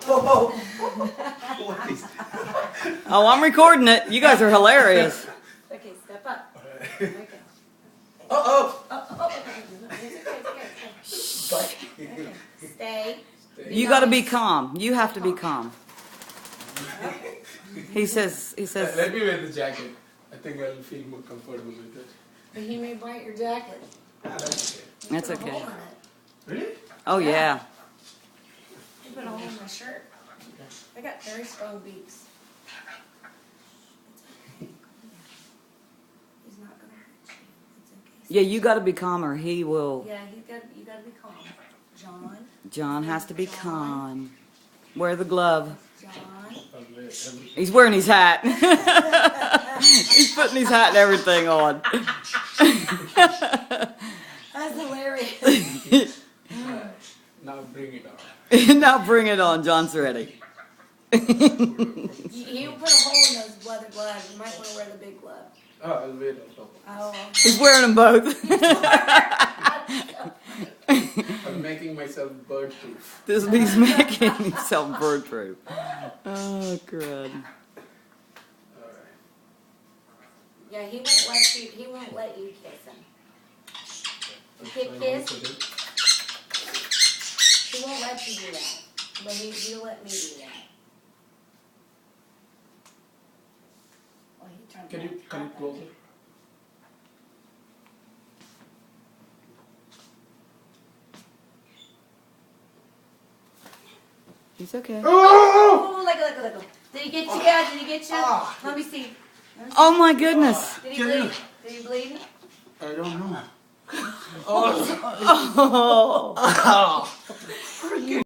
Oh, what is Oh, I'm recording it. You guys are hilarious. Okay, step up. Okay. Oh, It's okay. Okay. Stay. You got to be calm. You have to be calm. He says. Let me wear the jacket. I think I'll feel more comfortable with it. But he may bite your jacket. That's okay. That's Put a okay. hole in it. Really? Oh yeah. You put a hole in my shirt. I got very strong beaks. He's not gonna hurt you. It's okay. Yeah, you got to be calmer. He will. Yeah, you gotta be calm. John. John has to be calm. Wear the glove. John. I'll wear everything. He's wearing his hat. He's putting his hat and everything on. That's hilarious. Now bring it on. Now bring it on. John's ready. You put a hole in those leather gloves. You might want to wear the big glove. Oh, I'll wear it on top. Oh. He's wearing them both. I'm making myself bird proof. He's making himself bird proof. Oh, crud. Alright. Yeah, he won't let you kiss him. You kiss? He won't let you do that. But he'll let me do that. Oh, he turned Can you back. come closer? He's okay. Oh, let go. Did he get you? Yeah, did he get you? Let me see. Oh my goodness. Did he bleed? Did he bleed? I don't know. Oh.